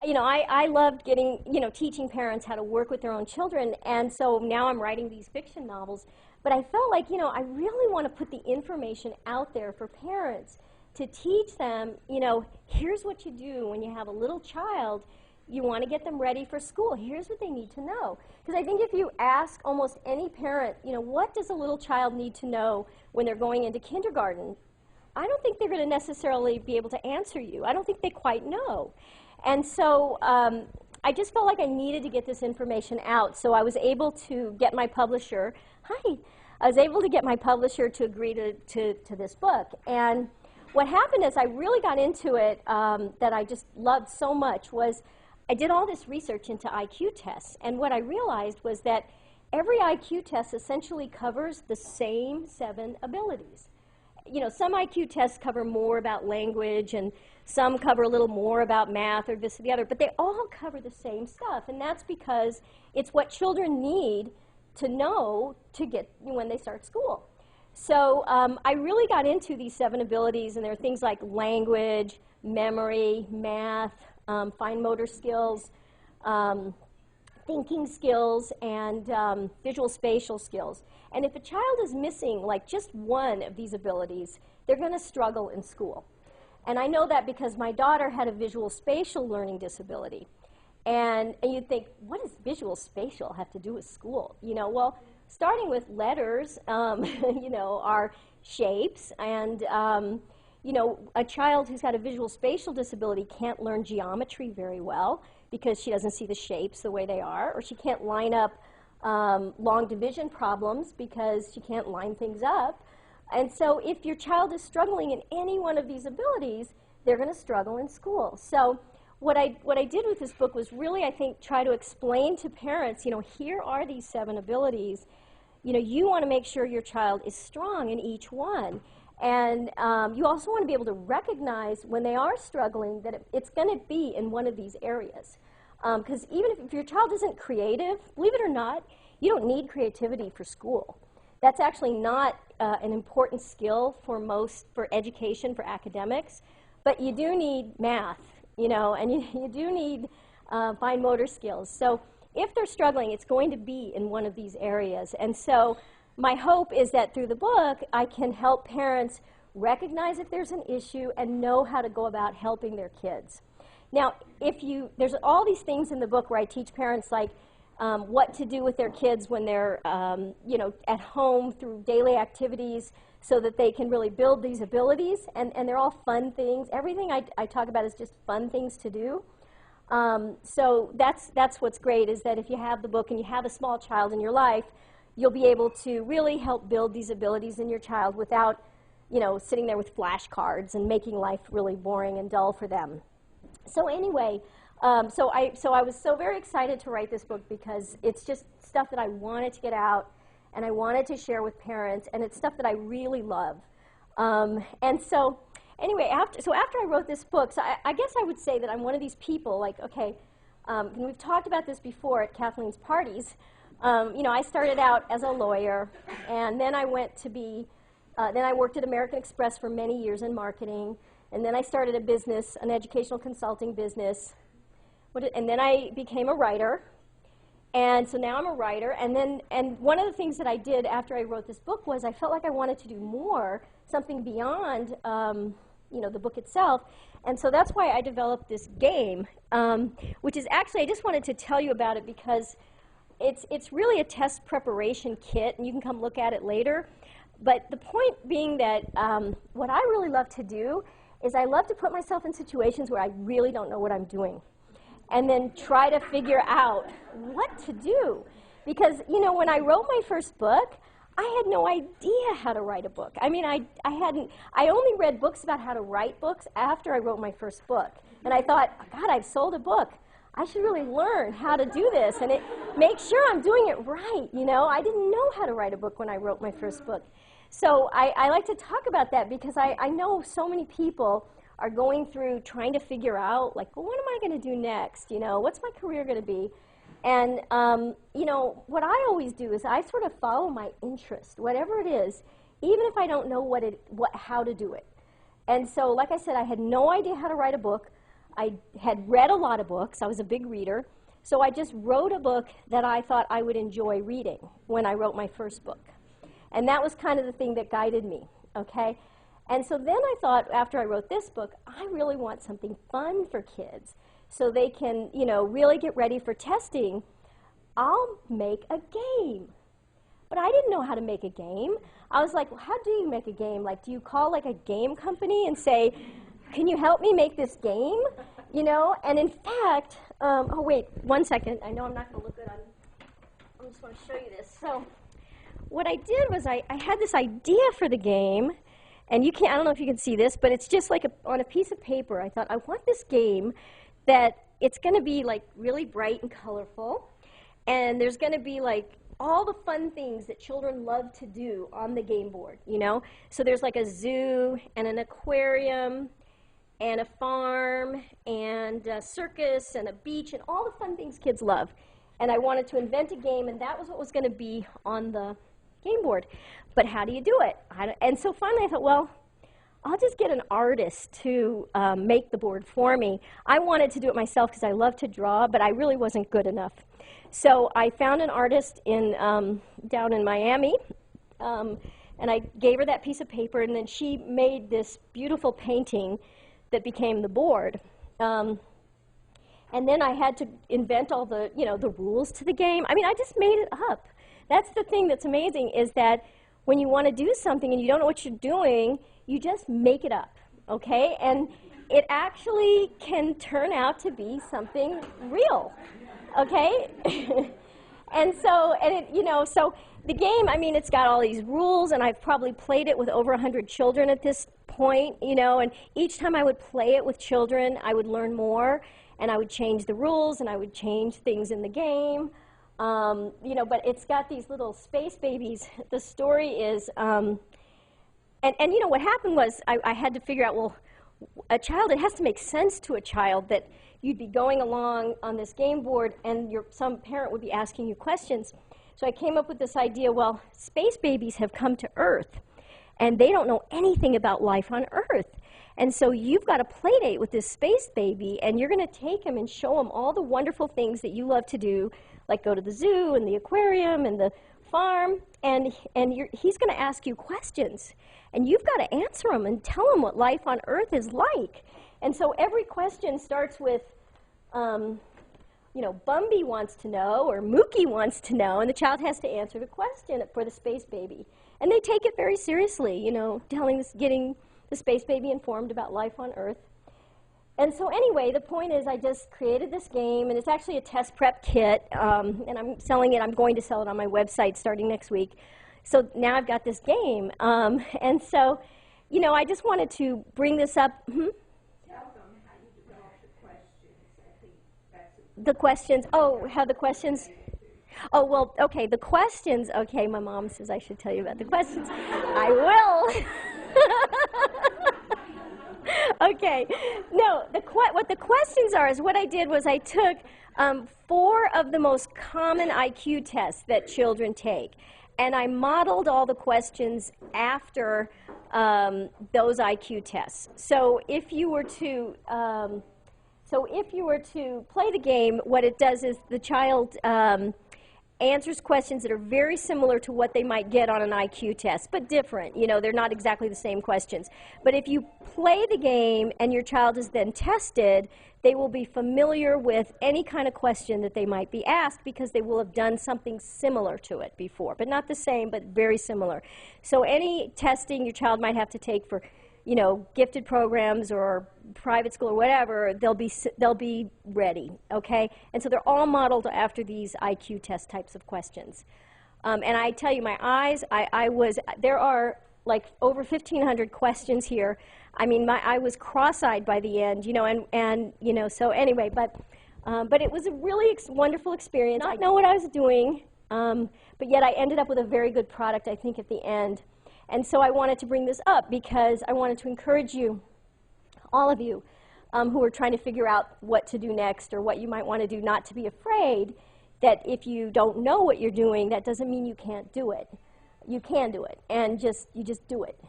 I loved getting, teaching parents how to work with their own children, and so now I'm writing these fiction novels. But I felt like, I really want to put the information out there for parents to teach them, here's what you do when you have a little child. You want to get them ready for school. Here's what they need to know. Because I think if you ask almost any parent, what does a little child need to know when they're going into kindergarten? I don't think they're going to necessarily be able to answer you. I don't think they quite know. And so I just felt like I needed to get this information out. So I was able to get my publisher, I was able to get my publisher to agree to this book. And what happened is I really got into it that I just loved so much was I did all this research into IQ tests. And what I realized was that every IQ test essentially covers the same 7 abilities. Some IQ tests cover more about language, and some cover a little more about math or this or the other, but they all cover the same stuff, and that's because it's what children need to know to get when they start school. So I really got into these 7 abilities, and there are things like language, memory, math, fine motor skills, thinking skills, and visual spatial skills. And if a child is missing like just one of these abilities, they're going to struggle in school. And I know that because my daughter had a visual spatial learning disability. And you'd think, what does visual spatial have to do with school? Well, starting with letters, are shapes, and a child who's got a visual spatial disability can't learn geometry very well because she doesn't see the shapes the way they are, or she can't line up long division problems because she can't line things up. And so if your child is struggling in any one of these abilities, they're going to struggle in school. So what I did with this book was really, I think, try to explain to parents, here are these 7 abilities. You want to make sure your child is strong in each one. And you also want to be able to recognize when they are struggling that it's going to be in one of these areas. Because even if your child isn't creative, believe it or not, you don't need creativity for school. That's actually not an important skill for education, for academics. But you do need math, and you do need fine motor skills. So if they're struggling, it's going to be in one of these areas. And so my hope is that through the book, I can help parents recognize if there's an issue and know how to go about helping their kids. Now, there's all these things in the book where I teach parents like what to do with their kids when they're at home through daily activities so that they can really build these abilities, and they're all fun things. Everything I talk about is just fun things to do. So that's what's great, is that if you have the book and you have a small child in your life, you'll be able to really help build these abilities in your child without sitting there with flashcards and making life really boring and dull for them. So anyway, so I was so very excited to write this book because it's just stuff that I wanted to get out and I wanted to share with parents, and it's stuff that I really love. And so anyway, after I wrote this book, so I guess I would say that I'm one of these people, like, okay, and we've talked about this before at Kathleen's parties. I started out as a lawyer, and then I went to then I worked at American Express for many years in marketing, and then I started a business, an educational consulting business, and then I became a writer, and so now I'm a writer, and one of the things that I did after I wrote this book was I felt like I wanted to do more, something beyond the book itself, and so that's why I developed this game, which is actually, I just wanted to tell you about it because it's really a test preparation kit, and you can come look at it later. But the point being that what I really love to do is I love to put myself in situations where I really don't know what I'm doing, and then try to figure out what to do. Because, when I wrote my first book, I had no idea how to write a book. I mean, I only read books about how to write books after I wrote my first book. And I thought, God, I've sold a book. I should really learn how to do this and make sure I'm doing it right, I didn't know how to write a book when I wrote my first book. So I like to talk about that because I know so many people are going through trying to figure out, like, well, what am I going to do next? What's my career going to be? And, what I always do is I sort of follow my interest, whatever it is, even if I don't know how to do it. And so, like I said, I had no idea how to write a book. I had read a lot of books. I was a big reader. So I just wrote a book that I thought I would enjoy reading when I wrote my first book. And that was kind of the thing that guided me, okay? And so then I thought, after I wrote this book, I really want something fun for kids so they can, you know, really get ready for testing. I'll make a game. But I didn't know how to make a game. I was like, well, how do you make a game? Like, do you call like a game company and say, can you help me make this game? You know, and in fact, oh wait, 1 second. I know I'm not going to look good on, I just want to show you this. So what I did was I had this idea for the game, and you can't, I don't know if you can see this, but it's just like on a piece of paper. I thought, I want this game that it's going to be like really bright and colorful, and there's going to be like all the fun things that children love to do on the game board, you know? So there's like a zoo and an aquarium and a farm and a circus and a beach and all the fun things kids love. And I wanted to invent a game, and that was what was going to be on the game board. But how do you do it? And so finally I thought, well, I'll just get an artist to make the board for me. I wanted to do it myself because I love to draw, but I really wasn't good enough. So I found an artist down in Miami, and I gave her that piece of paper, and then she made this beautiful painting that became the board. And then I had to invent all the, you know, the rules to the game. I mean, I just made it up. That's the thing that's amazing, is that when you want to do something and you don't know what you're doing, you just make it up, okay? And it actually can turn out to be something real, okay? And so, you know, so the game, I mean, it's got all these rules, and I've probably played it with over 100 children at this point, you know, and each time I would play it with children, I would learn more, and I would change the rules, and I would change things in the game. You know, but it's got these little space babies. The story is, and you know, what happened was I had to figure out, well, a child, it has to make sense to a child that you'd be going along on this game board and some parent would be asking you questions. So I came up with this idea, well, space babies have come to Earth, and they don't know anything about life on Earth. And so you've got a play date with this space baby, and you're going to take him and show him all the wonderful things that you love to do, like go to the zoo and the aquarium and the farm, and he's going to ask you questions. And you've got to answer them and tell him what life on Earth is like. And so every question starts with, you know, Bumby wants to know, or Mookie wants to know, and the child has to answer the question for the space baby. And they take it very seriously, you know, getting the space baby informed about life on Earth. And so anyway, the point is I just created this game, and it's actually a test prep kit, and I'm selling it. I'm going to sell it on my website starting next week. So now I've got this game. And so, you know, I just wanted to bring this up. Tell them how you develop the questions. I think that's the questions. Oh, how the questions. Oh, well, okay, the questions. Okay, my mom says I should tell you about the questions. I will. Okay. No, what the questions are is what I did was I took 4 of the most common IQ tests that children take, and I modeled all the questions after those IQ tests. So if you were to play the game, what it does is the child answers questions that are very similar to what they might get on an IQ test, but different. You know, they're not exactly the same questions. But if you play the game and your child is then tested, they will be familiar with any kind of question that they might be asked because they will have done something similar to it before, but not the same, but very similar. So any testing your child might have to take for, you know, gifted programs or private school or whatever, they'll be ready, okay? And so they're all modeled after these IQ test types of questions. And I tell you, my eyes, there are like over 1,500 questions here. I mean, I was cross-eyed by the end, you know, and you know, so anyway, but it was a really wonderful experience. I didn't know what I was doing, but yet I ended up with a very good product, I think, at the end. And so I wanted to bring this up because I wanted to encourage you, all of you, who are trying to figure out what to do next or what you might want to do, not to be afraid that if you don't know what you're doing, that doesn't mean you can't do it. You can do it, and you just do it.